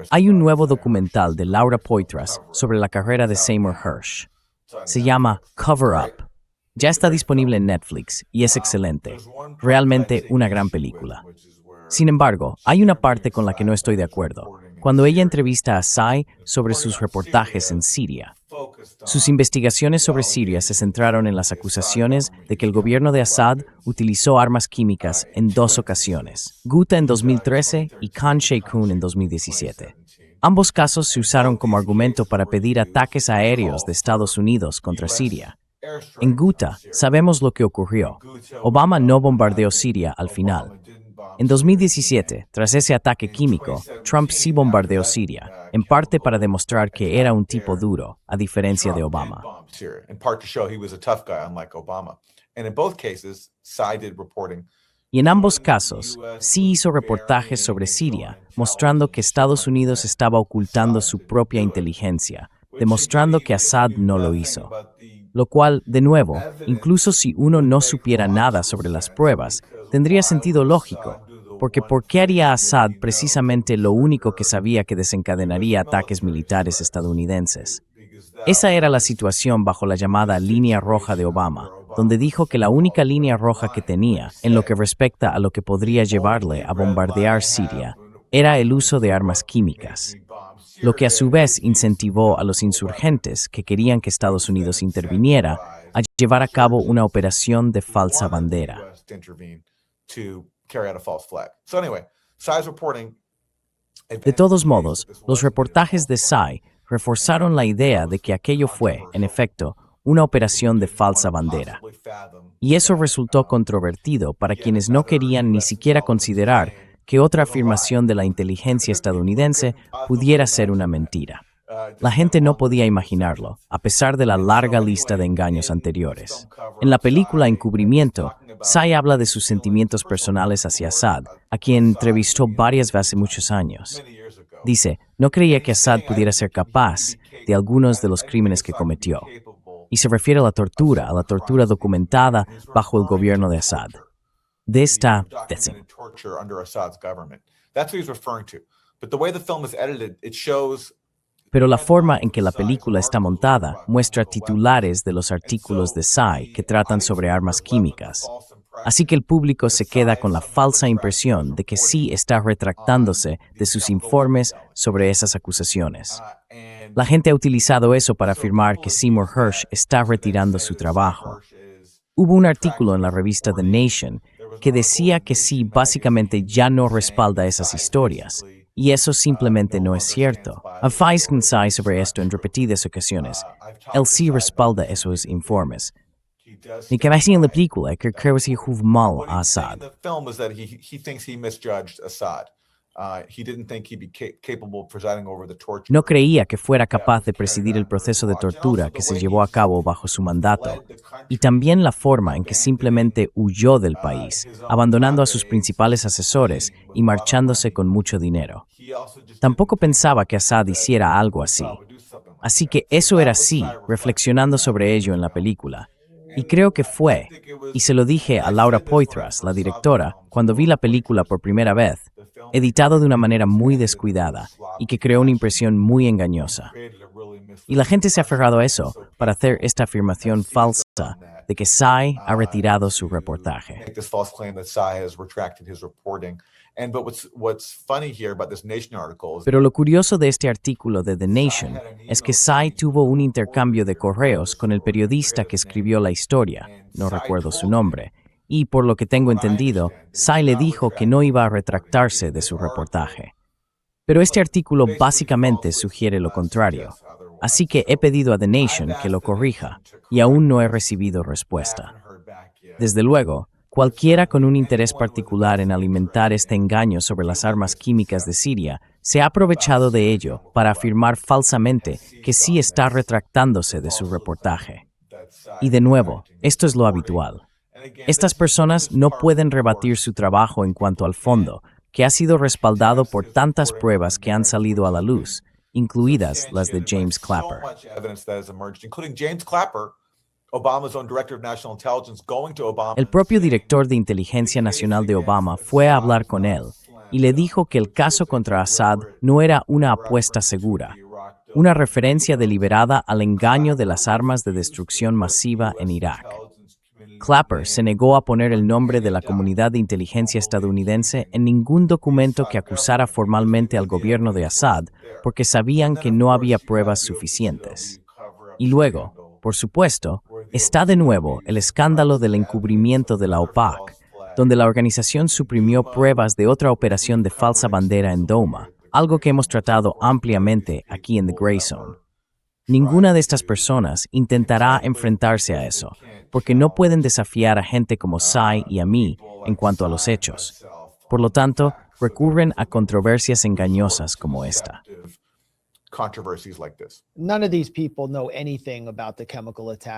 Hay un nuevo documental de Laura Poitras sobre la carrera de Seymour Hersh. Se llama Cover Up. Ya está disponible en Netflix y es excelente. Realmente una gran película. Sin embargo, hay una parte con la que no estoy de acuerdo. Cuando ella entrevista a Sy sobre sus reportajes en Siria. Sus investigaciones sobre Siria se centraron en las acusaciones de que el gobierno de Assad utilizó armas químicas en dos ocasiones, Ghouta en 2013 y Khan Sheikhoun en 2017. Ambos casos se usaron como argumento para pedir ataques aéreos de Estados Unidos contra Siria. En Ghouta, sabemos lo que ocurrió. Obama no bombardeó Siria al final. En 2017, tras ese ataque químico, Trump sí bombardeó Siria, en parte para demostrar que era un tipo duro, a diferencia de Obama. Y en ambos casos, sí hizo reportajes sobre Siria, mostrando que Estados Unidos estaba ocultando su propia inteligencia, demostrando que Assad no lo hizo. Lo cual, de nuevo, incluso si uno no supiera nada sobre las pruebas, tendría sentido lógico, porque ¿por qué haría Assad precisamente lo único que sabía que desencadenaría ataques militares estadounidenses? Esa era la situación bajo la llamada línea roja de Obama, donde dijo que la única línea roja que tenía, en lo que respecta a lo que podría llevarle a bombardear Siria, era el uso de armas químicas, lo que a su vez incentivó a los insurgentes que querían que Estados Unidos interviniera a llevar a cabo una operación de falsa bandera. De todos modos, los reportajes de Sy reforzaron la idea de que aquello fue, en efecto, una operación de falsa bandera. Y eso resultó controvertido para quienes no querían ni siquiera considerar que otra afirmación de la inteligencia estadounidense pudiera ser una mentira. La gente no podía imaginarlo, a pesar de la larga lista de engaños anteriores. En la película Encubrimiento, Sy habla de sus sentimientos personales hacia Assad, a quien entrevistó varias veces hace muchos años. Dice, no creía que Assad pudiera ser capaz de algunos de los crímenes que cometió. Y se refiere a la tortura documentada bajo el gobierno de Assad. De esta Pero la forma en que la película está montada muestra titulares de los artículos de Sy que tratan sobre armas químicas. Así que el público se queda con la falsa impresión de que sí está retractándose de sus informes sobre esas acusaciones. La gente ha utilizado eso para afirmar que Seymour Hersh está retirando su trabajo. Hubo un artículo en la revista The Nation que decía que sí básicamente ya no respalda esas historias, y eso simplemente no es cierto. Advice con Sy sobre esto en repetidas ocasiones. Él sí respalda esos informes. Ni que en la película que creo que juzgó mal a Assad. No creía que fuera capaz de presidir el proceso de tortura que se llevó a cabo bajo su mandato, y también la forma en que simplemente huyó del país, abandonando a sus principales asesores y marchándose con mucho dinero. Tampoco pensaba que Assad hiciera algo así. Así que eso era así, reflexionando sobre ello en la película. Y creo que fue, y se lo dije a Laura Poitras, la directora, cuando vi la película por primera vez, editado de una manera muy descuidada y que creó una impresión muy engañosa. Y la gente se ha aferrado a eso para hacer esta afirmación falsa de que Sy ha retirado su reportaje. Pero lo curioso de este artículo de The Nation es que Sy tuvo un intercambio de correos con el periodista que escribió la historia, no recuerdo su nombre, y por lo que tengo entendido, Sy le dijo que no iba a retractarse de su reportaje. Pero este artículo básicamente sugiere lo contrario, así que he pedido a The Nation que lo corrija, y aún no he recibido respuesta. Desde luego, cualquiera con un interés particular en alimentar este engaño sobre las armas químicas de Siria se ha aprovechado de ello para afirmar falsamente que sí está retractándose de su reportaje. Y de nuevo, esto es lo habitual. Estas personas no pueden rebatir su trabajo en cuanto al fondo, que ha sido respaldado por tantas pruebas que han salido a la luz, incluidas las de James Clapper. El propio director de inteligencia nacional de Obama fue a hablar con él y le dijo que el caso contra Assad no era una apuesta segura, una referencia deliberada al engaño de las armas de destrucción masiva en Irak. Clapper se negó a poner el nombre de la comunidad de inteligencia estadounidense en ningún documento que acusara formalmente al gobierno de Assad, porque sabían que no había pruebas suficientes. Y luego, por supuesto, está de nuevo el escándalo del encubrimiento de la OPAC, donde la organización suprimió pruebas de otra operación de falsa bandera en Douma, algo que hemos tratado ampliamente aquí en The Grey Zone. Ninguna de estas personas intentará enfrentarse a eso, porque no pueden desafiar a gente como Sy y a mí en cuanto a los hechos. Por lo tanto, recurren a controversias engañosas como esta.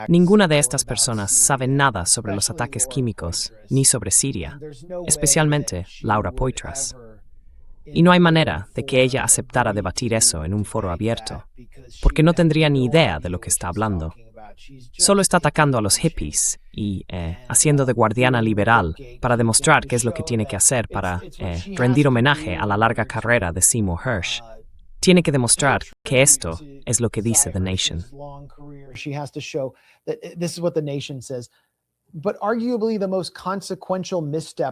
Ninguna de estas personas sabe nada sobre los ataques químicos, ni sobre Siria, especialmente Laura Poitras. Y no hay manera de que ella aceptara debatir eso en un foro abierto, porque no tendría ni idea de lo que está hablando. Solo está atacando a los hippies y haciendo de guardiana liberal para demostrar qué es lo que tiene que hacer para rendir homenaje a la larga carrera de Seymour Hersh. Tiene que demostrar que esto es lo que dice The Nation.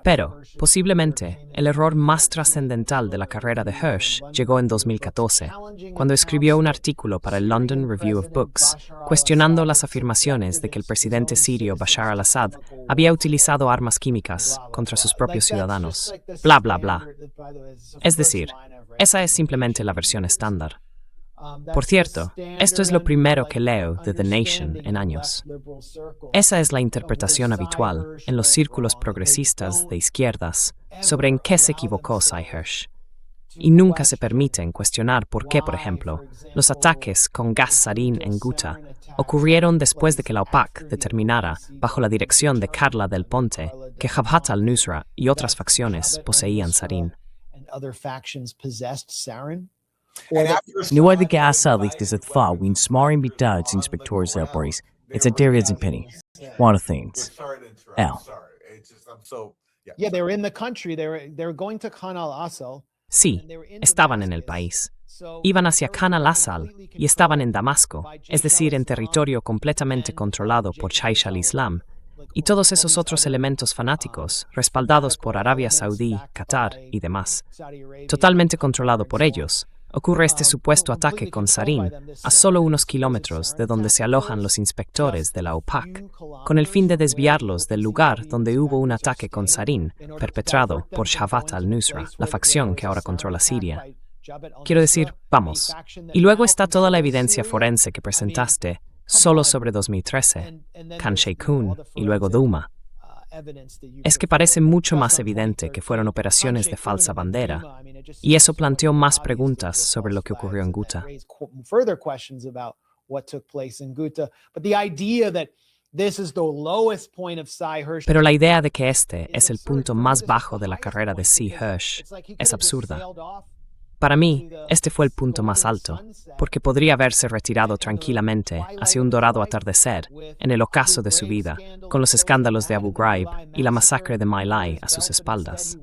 Pero, posiblemente, el error más trascendental de la carrera de Hersh llegó en 2014, cuando escribió un artículo para el London Review of Books, cuestionando las afirmaciones de que el presidente sirio Bashar al-Assad había utilizado armas químicas contra sus propios ciudadanos. Bla, bla, bla. Es decir, esa es simplemente la versión estándar. Por cierto, esto es lo primero que leo de The Nation en años. Esa es la interpretación habitual en los círculos progresistas de izquierdas sobre en qué se equivocó Sy Hersh. Y nunca se permiten cuestionar por qué, por ejemplo, los ataques con gas sarín en Ghouta ocurrieron después de que la OPAC determinara, bajo la dirección de Carla Del Ponte, que Jabhat al-Nusra y otras facciones poseían sarín. Nu var det Assad likt ett fall vid en smar inspektörselparis. It's a derids and penny. One of things. L. Sí, estaban en el país. Iban hacia Khan al-Assal y estaban en Damasco, es decir, en territorio completamente controlado por Jaish al-Islam, y todos esos otros elementos fanáticos, respaldados por Arabia Saudí, Qatar y demás. Totalmente controlado por ellos, ocurre este supuesto ataque con sarín a solo unos kilómetros de donde se alojan los inspectores de la OPAC, con el fin de desviarlos del lugar donde hubo un ataque con sarín perpetrado por Jabhat al-Nusra, la facción que ahora controla Siria. Quiero decir, vamos. Y luego está toda la evidencia forense que presentaste solo sobre 2013, Khan Sheikhoun y luego Douma. Es que parece mucho más evidente que fueron operaciones de falsa bandera, y eso planteó más preguntas sobre lo que ocurrió en Ghouta. Pero la idea de que este es el punto más bajo de la carrera de Sy Hersh es absurda. Para mí, este fue el punto más alto, porque podría haberse retirado tranquilamente hacia un dorado atardecer en el ocaso de su vida, con los escándalos de Abu Ghraib y la masacre de My Lai a sus espaldas.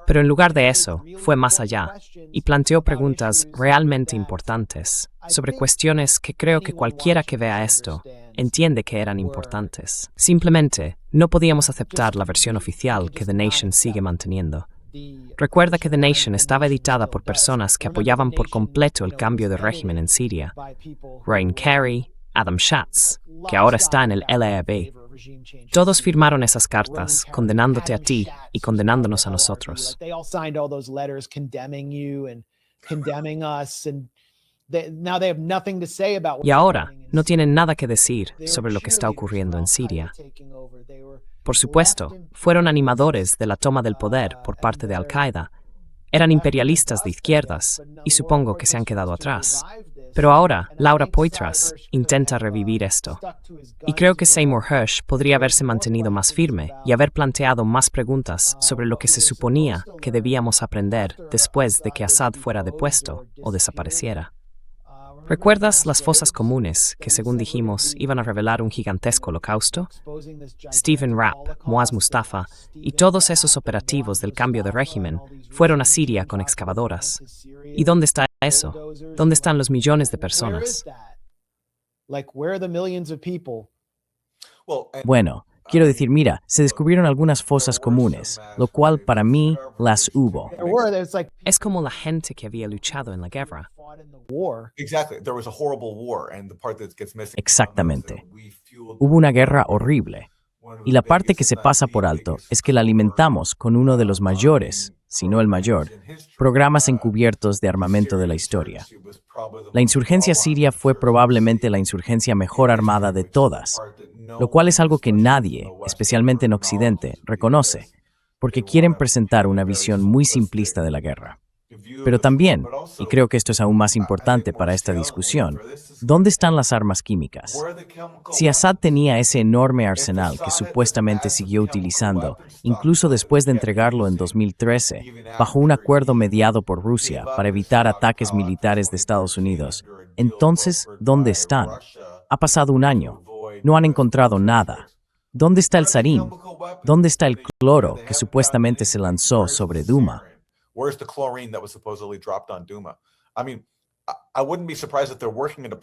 Pero en lugar de eso, fue más allá y planteó preguntas realmente importantes sobre cuestiones que creo que cualquiera que vea esto entiende que eran importantes. Simplemente, no podíamos aceptar la versión oficial que The Nation sigue manteniendo. Recuerda que The Nation estaba editada por personas que apoyaban por completo el cambio de régimen en Siria. Ryan Carey, Adam Schatz, que ahora está en el LAB. Todos firmaron esas cartas, condenándote a ti y condenándonos a nosotros. Y ahora no tienen nada que decir sobre lo que está ocurriendo en Siria. Por supuesto, fueron animadores de la toma del poder por parte de Al-Qaeda. Eran imperialistas de izquierdas y supongo que se han quedado atrás. Pero ahora, Laura Poitras intenta revivir esto. Y creo que Seymour Hersh podría haberse mantenido más firme y haber planteado más preguntas sobre lo que se suponía que debíamos aprender después de que Assad fuera depuesto o desapareciera. ¿Recuerdas las fosas comunes que, según dijimos, iban a revelar un gigantesco holocausto? Stephen Rapp, Moaz Mustafa y todos esos operativos del cambio de régimen fueron a Siria con excavadoras. ¿Y dónde está eso? ¿Dónde están los millones de personas? Bueno, quiero decir, mira, se descubrieron algunas fosas comunes, lo cual para mí las hubo. Es como la gente que había luchado en la guerra. Exactamente. Hubo una guerra horrible. Y la parte que se pasa por alto es que la alimentamos con uno de los mayores, si no el mayor, programas encubiertos de armamento de la historia. La insurgencia siria fue probablemente la insurgencia mejor armada de todas, lo cual es algo que nadie, especialmente en Occidente, reconoce, porque quieren presentar una visión muy simplista de la guerra. Pero también, y creo que esto es aún más importante para esta discusión, ¿dónde están las armas químicas? Si Assad tenía ese enorme arsenal que supuestamente siguió utilizando, incluso después de entregarlo en 2013, bajo un acuerdo mediado por Rusia para evitar ataques militares de Estados Unidos, entonces, ¿dónde están? Ha pasado un año. No han encontrado nada. ¿Dónde está el sarín? ¿Dónde está el cloro que supuestamente se lanzó sobre Duma?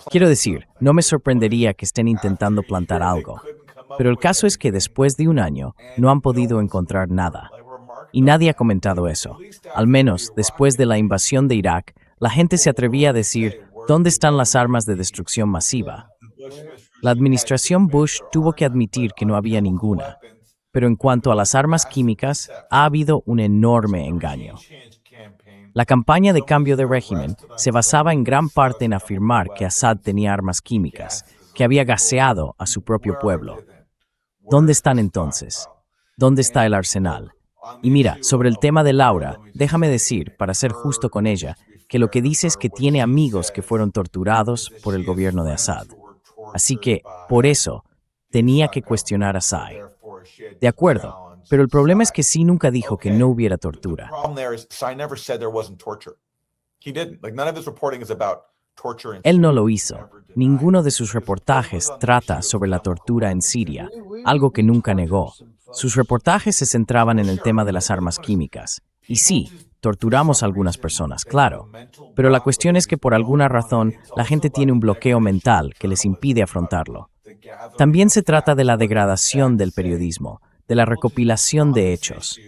Quiero decir, no me sorprendería que estén intentando plantar algo, pero el caso es que después de un año no han podido encontrar nada. Y nadie ha comentado eso. Al menos, después de la invasión de Irak, la gente se atrevía a decir, ¿dónde están las armas de destrucción masiva? La administración Bush tuvo que admitir que no había ninguna. Pero en cuanto a las armas químicas, ha habido un enorme engaño. La campaña de cambio de régimen se basaba en gran parte en afirmar que Assad tenía armas químicas, que había gaseado a su propio pueblo. ¿Dónde están entonces? ¿Dónde está el arsenal? Y mira, sobre el tema de Laura, déjame decir, para ser justo con ella, que lo que dice es que tiene amigos que fueron torturados por el gobierno de Assad. Así que, por eso, tenía que cuestionar a Tsai. De acuerdo, pero el problema es que sí nunca dijo que no hubiera tortura. Él no lo hizo. Ninguno de sus reportajes trata sobre la tortura en Siria, algo que nunca negó. Sus reportajes se centraban en el tema de las armas químicas. Y sí, torturamos a algunas personas, claro. Pero la cuestión es que por alguna razón la gente tiene un bloqueo mental que les impide afrontarlo. También se trata de la degradación del periodismo, de la recopilación de hechos.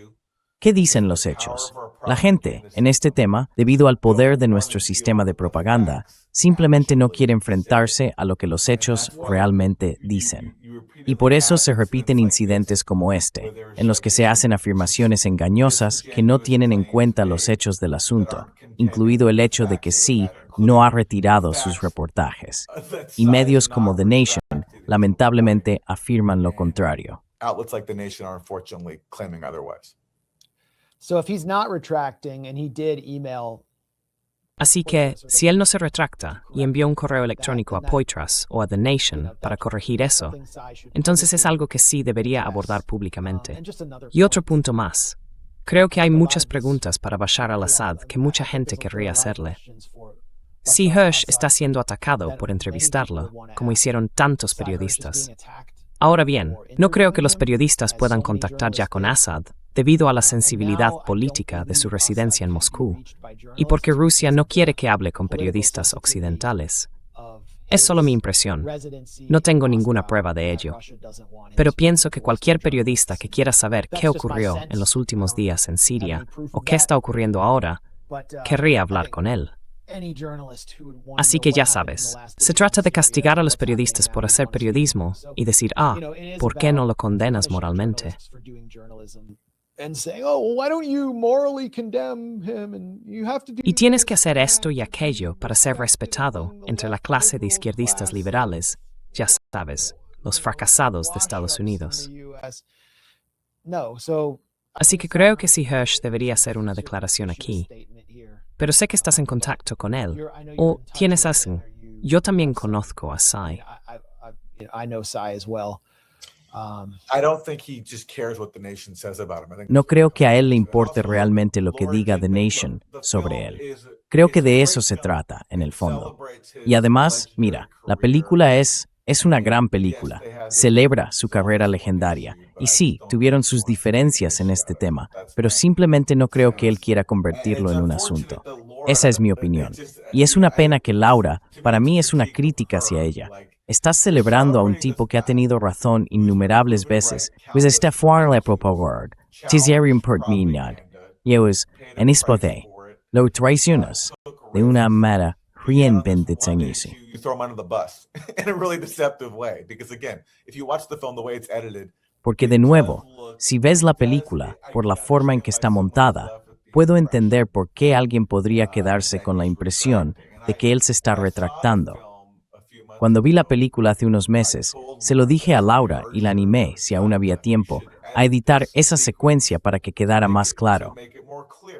¿Qué dicen los hechos? La gente, en este tema, debido al poder de nuestro sistema de propaganda, simplemente no quiere enfrentarse a lo que los hechos realmente dicen. Y por eso se repiten incidentes como este, en los que se hacen afirmaciones engañosas que no tienen en cuenta los hechos del asunto, incluido el hecho de que sí no ha retirado sus reportajes. Y medios como The Nation, lamentablemente, afirman lo contrario. Outlets like The Nation are unfortunately claiming otherwise. Así que, si él no se retracta y envió un correo electrónico a Poitras o a The Nation para corregir eso, entonces es algo que sí debería abordar públicamente. Y otro punto más. Creo que hay muchas preguntas para Bashar al-Assad que mucha gente querría hacerle. Si Hersh está siendo atacado por entrevistarlo, como hicieron tantos periodistas. Ahora bien, no creo que los periodistas puedan contactar ya con Assad, debido a la sensibilidad política de su residencia en Moscú, y porque Rusia no quiere que hable con periodistas occidentales. Es solo mi impresión. No tengo ninguna prueba de ello. Pero pienso que cualquier periodista que quiera saber qué ocurrió en los últimos días en Siria, o qué está ocurriendo ahora, querría hablar con él. Así que ya sabes, se trata de castigar a los periodistas por hacer periodismo y decir, ¿por qué no lo condenas moralmente? Y tienes que hacer esto y aquello para ser respetado entre la clase de izquierdistas liberales, ya sabes, los fracasados de Estados Unidos. Así que creo que sí Hersh debería hacer una declaración aquí. Pero sé que estás en contacto con él. ¿O tienes así? Yo también conozco a Tsai. No creo que a él le importe realmente lo que diga The Nation sobre él. Creo que de eso se trata, en el fondo. Y además, mira, la película es una gran película. Celebra su carrera legendaria. Y sí, tuvieron sus diferencias en este tema, pero simplemente no creo que él quiera convertirlo en un asunto. Esa es mi opinión. Y es una pena que Laura, para mí es una crítica hacia ella. Estás celebrando a un tipo que ha tenido razón innumerables veces, pues este fue la propaganda. Tizerium per minad. Y es, en ispode, lo traicionas de una manera reinventacionista. You throw him under the bus in a really deceptive way. Because again, if you watch the film the way it's edited, Porque de nuevo, si ves la película por la forma en que está montada, puedo entender por qué alguien podría quedarse con la impresión de que él se está retractando. Cuando vi la película hace unos meses, se lo dije a Laura y la animé, si aún había tiempo, a editar esa secuencia para que quedara más claro.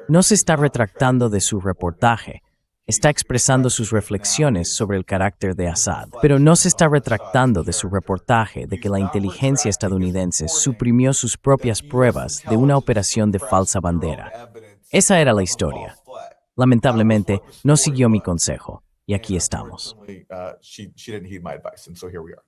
No se está retractando de su reportaje, está expresando sus reflexiones sobre el carácter de Assad, pero no se está retractando de su reportaje de que la inteligencia estadounidense suprimió sus propias pruebas de una operación de falsa bandera. Esa era la historia. Lamentablemente, no siguió mi consejo, y aquí estamos. She didn't heed my advice, and so here we are.